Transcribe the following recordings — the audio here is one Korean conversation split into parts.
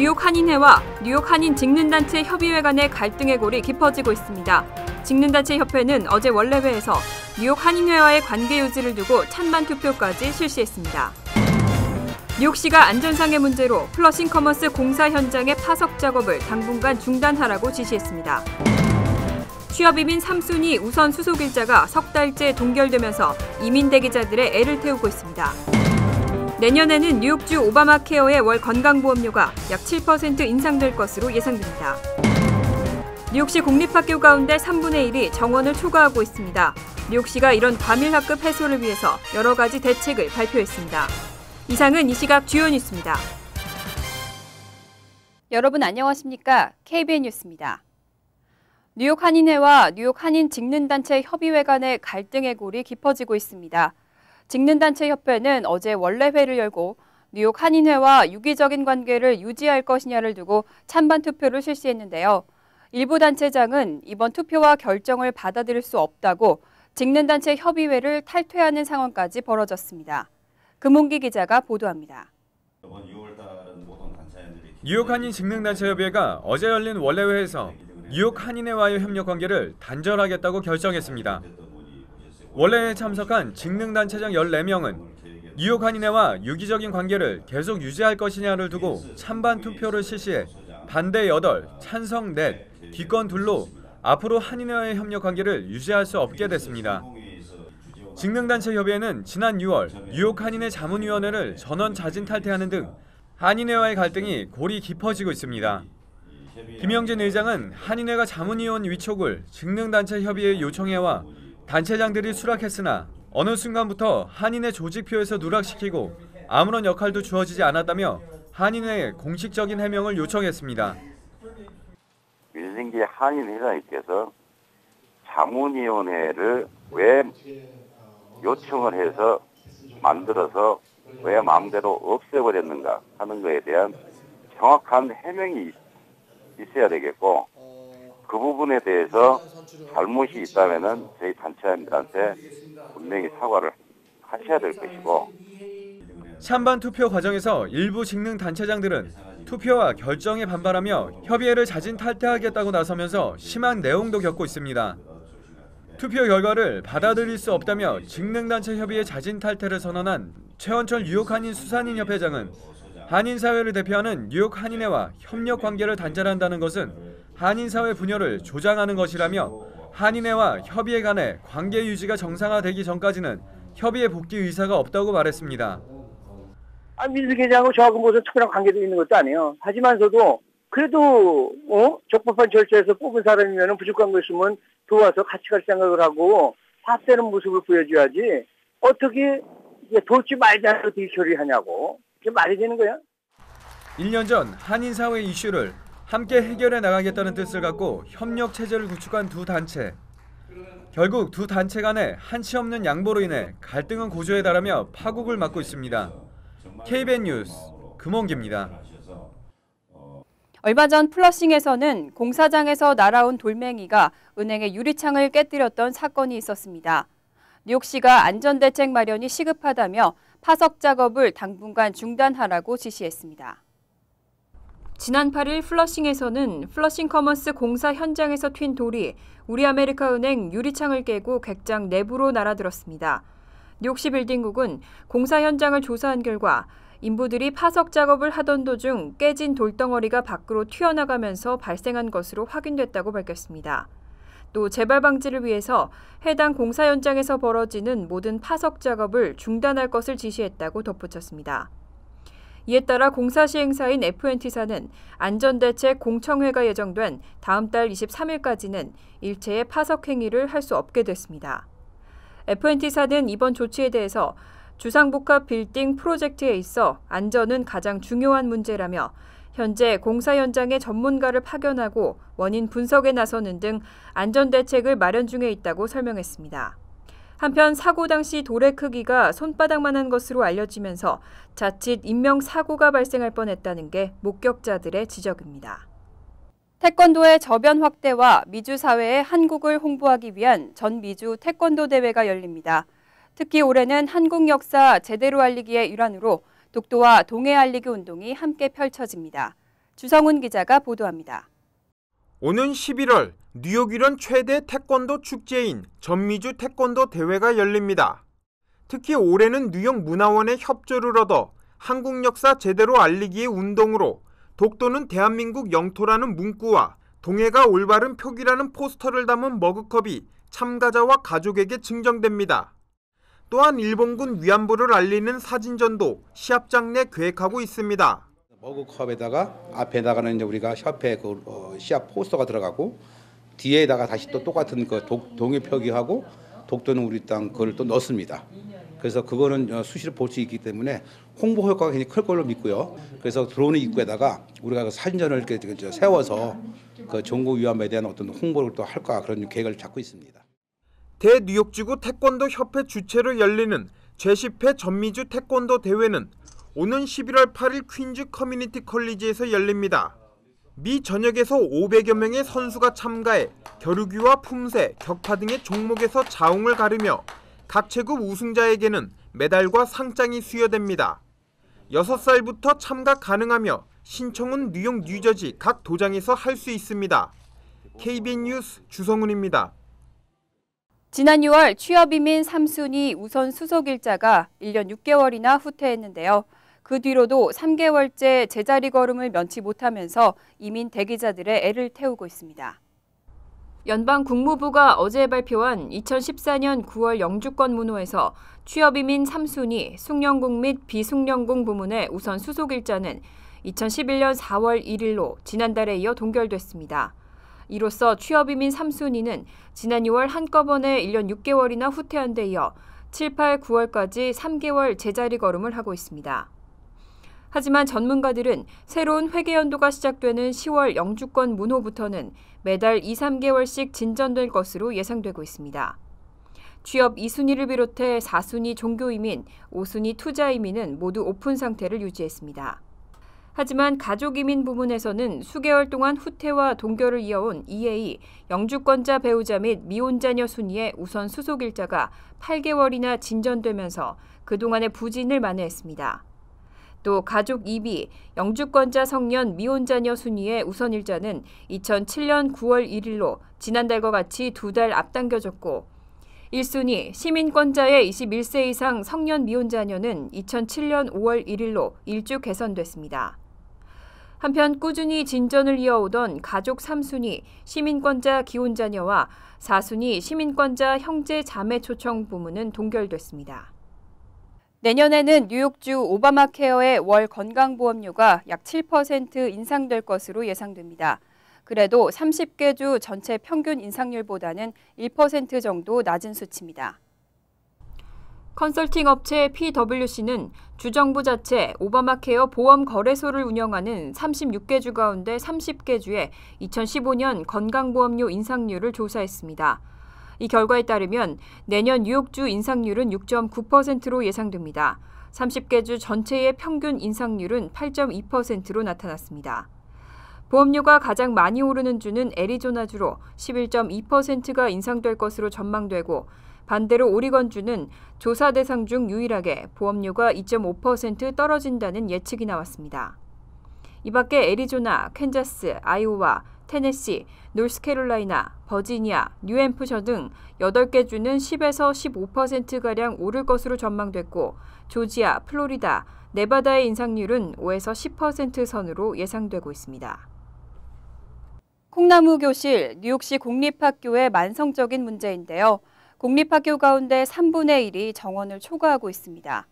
뉴욕 한인회와 뉴욕 한인 직능단체 협의회 간의 갈등의 골이 깊어지고 있습니다. 직능단체 협회는 어제 원래회에서 뉴욕 한인회와의 관계 유지를 두고 찬반 투표까지 실시했습니다. 뉴욕시가 안전상의 문제로 플러싱 커머스 공사 현장의 파석 작업을 당분간 중단하라고 지시했습니다. 취업이민 3순위 우선 수속일자가 석 달째 동결되면서 이민 대기자들의 애를 태우고 있습니다. 내년에는 뉴욕주 오바마 케어의 월 건강보험료가 약 7% 인상될 것으로 예상됩니다. 뉴욕시 공립학교 가운데 3분의 1이 정원을 초과하고 있습니다. 뉴욕시가 이런 과밀학급 해소를 위해서 여러 가지 대책을 발표했습니다. 이상은 이 시각 주요 뉴스입니다. 여러분 안녕하십니까? KBN 뉴스입니다. 뉴욕 한인회와 뉴욕 한인 직능단체 협의회 간의 갈등의 골이 깊어지고 있습니다. 직능단체 협회는 어제 원래회를 열고 뉴욕 한인회와 유기적인 관계를 유지할 것이냐를 두고 찬반 투표를 실시했는데요. 일부 단체장은 이번 투표와 결정을 받아들일 수 없다고 직능단체 협의회를 탈퇴하는 상황까지 벌어졌습니다. 금홍기 기자가 보도합니다. 뉴욕 한인 직능단체 협의회가 어제 열린 원래회에서 뉴욕 한인회와의 협력 관계를 단절하겠다고 결정했습니다. 원래회에 참석한 직능단체장 14명은 뉴욕 한인회와 유기적인 관계를 계속 유지할 것이냐를 두고 찬반 투표를 실시해 반대 8, 찬성 4, 기권 2로 앞으로 한인회와의 협력 관계를 유지할 수 없게 됐습니다. 직능단체 협의회는 지난 6월 뉴욕 한인회 자문위원회를 전원 자진 탈퇴하는 등 한인회와의 갈등이 골이 깊어지고 있습니다. 김영진 의장은 한인회가 자문위원 위촉을 직능단체 협의회 요청해와 단체장들이 수락했으나 어느 순간부터 한인회 조직표에서 누락시키고 아무런 역할도 주어지지 않았다며 한인회에 공식적인 해명을 요청했습니다. 민생기 한인회장님께서 자문위원회를 왜 요청을 해서 만들어서 왜 마음대로 없애버렸는가 하는 것에 대한 정확한 해명이 있어야 되겠고, 그 부분에 대해서 잘못이 있다면은 저희 단체장들한테 분명히 사과를 하셔야 될 것이고. 찬반 투표 과정에서 일부 직능 단체장들은 투표와 결정에 반발하며 협의회를 자진 탈퇴하겠다고 나서면서 심한 내용도 겪고 있습니다. 투표 결과를 받아들일 수 없다며 직능단체 협의회 자진 탈퇴를 선언한 최원철 뉴욕 한인 수산인 협회장은 한인사회를 대표하는 뉴욕 한인회와 협력 관계를 단절한다는 것은 한인사회 분열을 조장하는 것이라며 한인회와 협의회 간의 관계 유지가 정상화되기 전까지는 협의회 복귀 의사가 없다고 말했습니다. 민수기 회장하고 저하고 무슨 특별한 관계도 있는 것도 아니에요. 하지만서도 그래도 적법한 절차에서 뽑은 사람이면 부족한 거 있으면 도와서 같이 갈 생각을 하고 탓되는 모습을 보여줘야지 어떻게 돌지 말자고 어떻게 처리하냐고. 이게 말이 되는 거야? 1년 전 한인사회 이슈를 함께 해결해 나가겠다는 뜻을 갖고 협력 체제를 구축한 두 단체. 결국 두 단체 간의 한치 없는 양보로 인해 갈등은 고조에 달하며 파국을 맞고 있습니다. KBN 뉴스 금홍기입니다. 얼마 전 플러싱에서는 공사장에서 날아온 돌멩이가 은행의 유리창을 깨뜨렸던 사건이 있었습니다. 뉴욕시가 안전대책 마련이 시급하다며 파석 작업을 당분간 중단하라고 지시했습니다. 지난 8일 플러싱에서는 플러싱 커머스 공사 현장에서 튄 돌이 우리아메리카은행 유리창을 깨고 객장 내부로 날아들었습니다. 뉴욕시 빌딩국은 공사 현장을 조사한 결과 인부들이 파석 작업을 하던 도중 깨진 돌덩어리가 밖으로 튀어나가면서 발생한 것으로 확인됐다고 밝혔습니다. 또 재발 방지를 위해서 해당 공사 현장에서 벌어지는 모든 파석 작업을 중단할 것을 지시했다고 덧붙였습니다. 이에 따라 공사 시행사인 FNT사는 안전대책 공청회가 예정된 다음 달 23일까지는 일체의 파석 행위를 할 수 없게 됐습니다. FNT사는 이번 조치에 대해서 주상복합 빌딩 프로젝트에 있어 안전은 가장 중요한 문제라며 현재 공사 현장에 전문가를 파견하고 원인 분석에 나서는 등 안전대책을 마련 중에 있다고 설명했습니다. 한편 사고 당시 돌의 크기가 손바닥만한 것으로 알려지면서 자칫 인명사고가 발생할 뻔했다는 게 목격자들의 지적입니다. 태권도의 저변 확대와 미주 사회에 한국을 홍보하기 위한 전 미주 태권도 대회가 열립니다. 특히 올해는 한국 역사 제대로 알리기의 일환으로 독도와 동해 알리기 운동이 함께 펼쳐집니다. 주성훈 기자가 보도합니다. 오는 11월 뉴욕 일원 최대 태권도 축제인 전미주 태권도 대회가 열립니다. 특히 올해는 뉴욕 문화원의 협조를 얻어 한국 역사 제대로 알리기의 운동으로 독도는 대한민국 영토라는 문구와 동해가 올바른 표기라는 포스터를 담은 머그컵이 참가자와 가족에게 증정됩니다. 또한 일본군 위안부를 알리는 사진전도 시합장 내 계획하고 있습니다. 머그컵에다가 앞에다가는 이제 우리가 협회 시합 포스터가 들어가고 뒤에다가 다시 또 똑같은 그 동해 표기하고 독도는 우리 땅 그걸 또 넣습니다. 그래서 그거는 수시로 볼 수 있기 때문에 홍보 효과가 굉장히 클 걸로 믿고요. 그래서 들어오는 입구에다가 우리가 그 사진전을 이렇게 세워서 그 종고 위안부에 대한 어떤 홍보를 또 할까 그런 계획을 잡고 있습니다. 대뉴욕지구 태권도 협회 주최로 열리는 제10회 전미주 태권도 대회는 오는 11월 8일 퀸즈 커뮤니티 컬리지에서 열립니다. 미 전역에서 500여 명의 선수가 참가해 겨루기와 품새, 격파 등의 종목에서 자웅을 가르며 각 체급 우승자에게는 메달과 상장이 수여됩니다. 6살부터 참가 가능하며 신청은 뉴욕, 뉴저지 각 도장에서 할 수 있습니다. KBN 뉴스 주성훈입니다. 지난 6월 취업이민 3순위 우선 수속일자가 1년 6개월이나 후퇴했는데요. 그 뒤로도 3개월째 제자리 걸음을 면치 못하면서 이민 대기자들의 애를 태우고 있습니다. 연방 국무부가 어제 발표한 2014년 9월 영주권 문호에서 취업이민 3순위 숙련공 및 비숙련공 부문의 우선 수속일자는 2011년 4월 1일로 지난달에 이어 동결됐습니다. 이로써 취업이민 3순위는 지난 2월 한꺼번에 1년 6개월이나 후퇴한 데 이어 7, 8, 9월까지 3개월 제자리 걸음을 하고 있습니다. 하지만 전문가들은 새로운 회계연도가 시작되는 10월 영주권 문호부터는 매달 2, 3개월씩 진전될 것으로 예상되고 있습니다. 취업 2순위를 비롯해 4순위 종교이민, 5순위 투자이민은 모두 오픈 상태를 유지했습니다. 하지만 가족이민 부문에서는 수개월 동안 후퇴와 동결을 이어온 EA, 영주권자 배우자 및 미혼자녀 순위의 우선 수속일자가 8개월이나 진전되면서 그동안의 부진을 만회했습니다. 또 가족 2B, 영주권자 성년 미혼자녀 순위의 우선일자는 2007년 9월 1일로 지난달과 같이 2달 앞당겨졌고 1순위 시민권자의 21세 이상 성년 미혼자녀는 2007년 5월 1일로 일주 개선됐습니다. 한편 꾸준히 진전을 이어오던 가족 3순위 시민권자 기혼자녀와 4순위 시민권자 형제 자매 초청 부문은 동결됐습니다. 내년에는 뉴욕주 오바마 케어의 월 건강보험료가 약 7% 인상될 것으로 예상됩니다. 그래도 30개 주 전체 평균 인상률보다는 1% 정도 낮은 수치입니다. 컨설팅 업체 PwC는 주정부 자체 오바마케어 보험 거래소를 운영하는 36개 주 가운데 30개 주의 2015년 건강보험료 인상률을 조사했습니다. 이 결과에 따르면 내년 뉴욕주 인상률은 6.9%로 예상됩니다. 30개 주 전체의 평균 인상률은 8.2%로 나타났습니다. 보험료가 가장 많이 오르는 주는 애리조나주로 11.2%가 인상될 것으로 전망되고 반대로 오리건주는 조사 대상 중 유일하게 보험료가 2.5% 떨어진다는 예측이 나왔습니다. 이 밖에 애리조나, 캔자스, 아이오와, 테네시, 노스캐롤라이나, 버지니아, 뉴햄프셔 등 8개 주는 10에서 15%가량 오를 것으로 전망됐고 조지아, 플로리다, 네바다의 인상률은 5에서 10% 선으로 예상되고 있습니다. 콩나무 교실, 뉴욕시 공립학교의 만성적인 문제인데요. 공립학교 가운데 3분의 1이 정원을 초과하고 있습니다.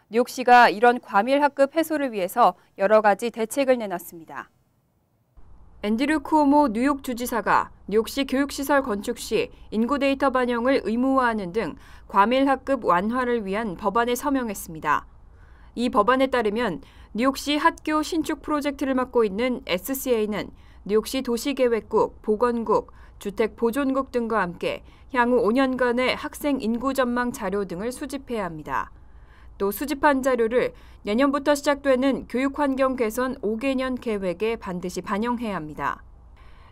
뉴욕시가 이런 과밀 학급 해소를 위해서 여러 가지 대책을 내놨습니다. 앤드류 쿠오모 뉴욕 주지사가 뉴욕시 교육시설 건축 시 인구 데이터 반영을 의무화하는 등 과밀 학급 완화를 위한 법안에 서명했습니다. 이 법안에 따르면 뉴욕시 학교 신축 프로젝트를 맡고 있는 SCA는 뉴욕시 도시계획국, 보건국, 주택보존국 등과 함께 향후 5년간의 학생 인구 전망 자료 등을 수집해야 합니다. 또 수집한 자료를 내년부터 시작되는 교육환경 개선 5개년 계획에 반드시 반영해야 합니다.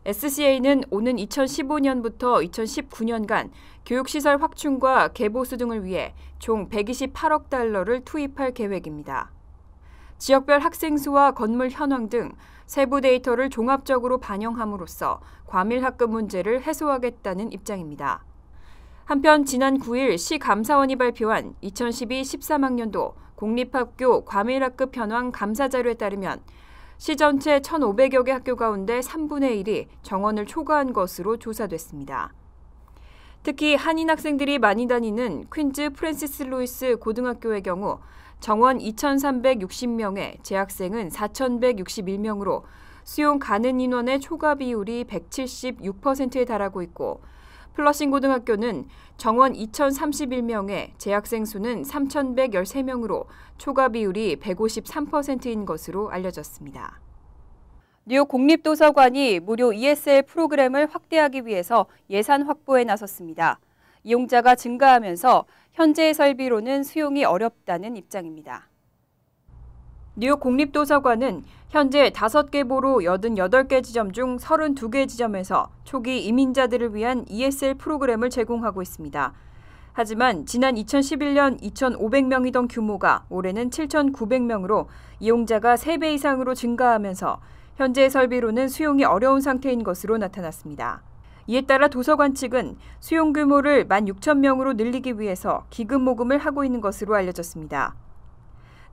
SCA는 오는 2015년부터 2019년간 교육시설 확충과 개보수 등을 위해 총 128억 달러를 투입할 계획입니다. 지역별 학생 수와 건물 현황 등 세부 데이터를 종합적으로 반영함으로써 과밀학급 문제를 해소하겠다는 입장입니다. 한편 지난 9일 시 감사원이 발표한 2012-13학년도 공립학교 과밀학급 현황 감사 자료에 따르면 시 전체 1,500여 개 학교 가운데 3분의 1이 정원을 초과한 것으로 조사됐습니다. 특히 한인 학생들이 많이 다니는 퀸즈 프랜시스 루이스 고등학교의 경우 정원 2,360명에 재학생은 4,161명으로 수용 가능 인원의 초과 비율이 176%에 달하고 있고 플러싱 고등학교는 정원 2,031명에 재학생 수는 3,113명으로 초과 비율이 153%인 것으로 알려졌습니다. 뉴욕 공립도서관이 무료 ESL 프로그램을 확대하기 위해서 예산 확보에 나섰습니다. 이용자가 증가하면서 현재의 설비로는 수용이 어렵다는 입장입니다. 뉴욕 공립도서관은 현재 5개 보로 88개 지점 중 32개 지점에서 초기 이민자들을 위한 ESL 프로그램을 제공하고 있습니다. 하지만 지난 2011년 2,500명이던 규모가 올해는 7,900명으로 이용자가 3배 이상으로 증가하면서 현재 설비로는 수용이 어려운 상태인 것으로 나타났습니다. 이에 따라 도서관 측은 수용 규모를 16,000명으로 늘리기 위해서 기금 모금을 하고 있는 것으로 알려졌습니다.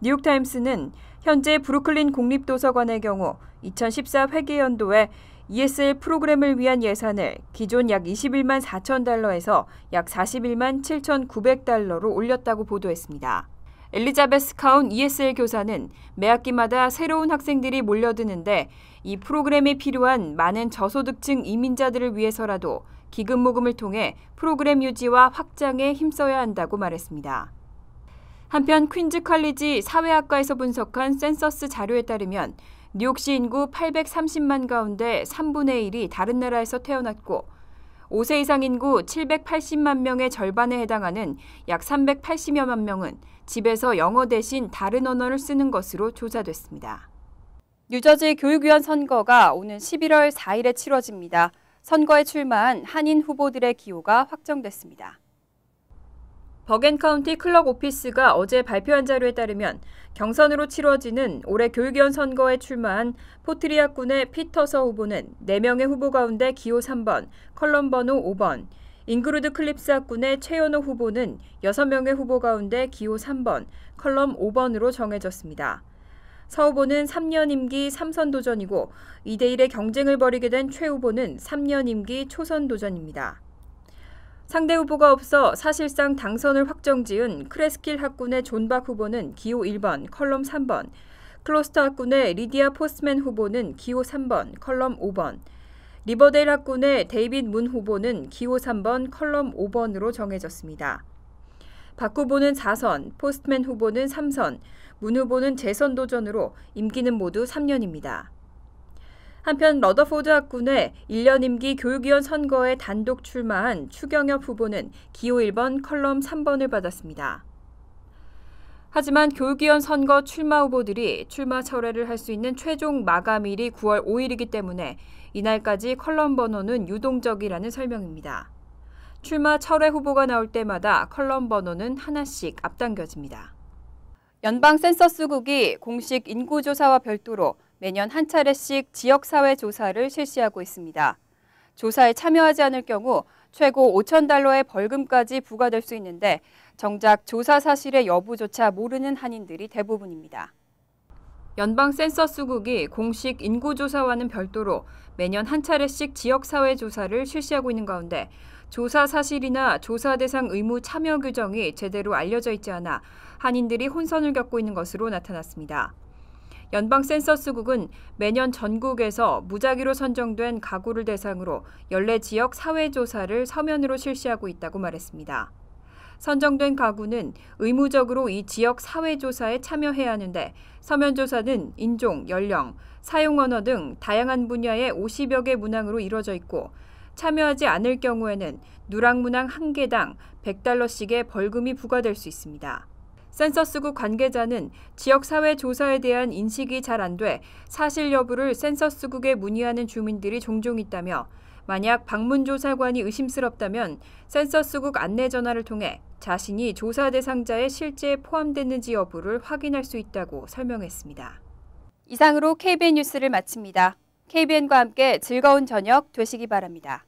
뉴욕타임스는 현재 브루클린 공립도서관의 경우 2014 회계연도에 ESL 프로그램을 위한 예산을 기존 약 21만 4천 달러에서 약 41만 7,900달러로 올렸다고 보도했습니다. 엘리자베스 카운 ESL 교사는 매 학기마다 새로운 학생들이 몰려드는데 이 프로그램에 필요한 많은 저소득층 이민자들을 위해서라도 기금 모금을 통해 프로그램 유지와 확장에 힘써야 한다고 말했습니다. 한편 퀸즈 컬리지 사회학과에서 분석한 센서스 자료에 따르면 뉴욕시 인구 830만 가운데 3분의 1이 다른 나라에서 태어났고 5세 이상 인구 780만 명의 절반에 해당하는 약 380여만 명은 집에서 영어 대신 다른 언어를 쓰는 것으로 조사됐습니다. 뉴저지 교육위원 선거가 오는 11월 4일에 치러집니다. 선거에 출마한 한인 후보들의 기호가 확정됐습니다. 버겐카운티 클럭 오피스가 어제 발표한 자료에 따르면 경선으로 치러지는 올해 교육위원 선거에 출마한 포트리아군의 피터서 후보는 4명의 후보 가운데 기호 3번, 컬럼 번호 5번, 잉그루드 클립스 학군의 최연호 후보는 6명의 후보 가운데 기호 3번, 컬럼 5번으로 정해졌습니다. 서 후보는 3년 임기 3선 도전이고 2대1의 경쟁을 벌이게 된 최 후보는 3년 임기 초선 도전입니다. 상대 후보가 없어 사실상 당선을 확정지은 크레스킬 학군의 존박 후보는 기호 1번, 컬럼 3번, 클로스터 학군의 리디아 포스맨 후보는 기호 3번, 컬럼 5번, 리버데일 학군의 데이빗 문 후보는 기호 3번, 컬럼 5번으로 정해졌습니다. 박 후보는 4선, 포스트맨 후보는 3선, 문 후보는 재선 도전으로 임기는 모두 3년입니다. 한편 러더포드 학군의 1년 임기 교육위원 선거에 단독 출마한 추경엽 후보는 기호 1번, 컬럼 3번을 받았습니다. 하지만 교육위원 선거 출마 후보들이 출마 철회를 할 수 있는 최종 마감일이 9월 5일이기 때문에 이날까지 컬럼 번호는 유동적이라는 설명입니다. 출마 철회 후보가 나올 때마다 컬럼 번호는 하나씩 앞당겨집니다. 연방 센서스국이 공식 인구조사와 별도로 매년 한 차례씩 지역사회 조사를 실시하고 있습니다. 조사에 참여하지 않을 경우 최고 $5,000의 벌금까지 부과될 수 있는데 정작 조사 사실의 여부조차 모르는 한인들이 대부분입니다. 연방 센서스국이 공식 인구조사와는 별도로 매년 한 차례씩 지역사회 조사를 실시하고 있는 가운데 조사 사실이나 조사 대상 의무 참여 규정이 제대로 알려져 있지 않아 한인들이 혼선을 겪고 있는 것으로 나타났습니다. 연방 센서스국은 매년 전국에서 무작위로 선정된 가구를 대상으로 14지역 사회조사를 서면으로 실시하고 있다고 말했습니다. 선정된 가구는 의무적으로 이 지역 사회조사에 참여해야 하는데 서면조사는 인종, 연령, 사용 언어 등 다양한 분야의 50여 개 문항으로 이루어져 있고 참여하지 않을 경우에는 누락 문항 1개당 $100씩의 벌금이 부과될 수 있습니다. 센서스국 관계자는 지역사회 조사에 대한 인식이 잘 안 돼 사실 여부를 센서스국에 문의하는 주민들이 종종 있다며 만약 방문조사관이 의심스럽다면 센서스국 안내 전화를 통해 자신이 조사 대상자에 실제 포함됐는지 여부를 확인할 수 있다고 설명했습니다. 이상으로 KBN 뉴스를 마칩니다. KBN과 함께 즐거운 저녁 되시기 바랍니다.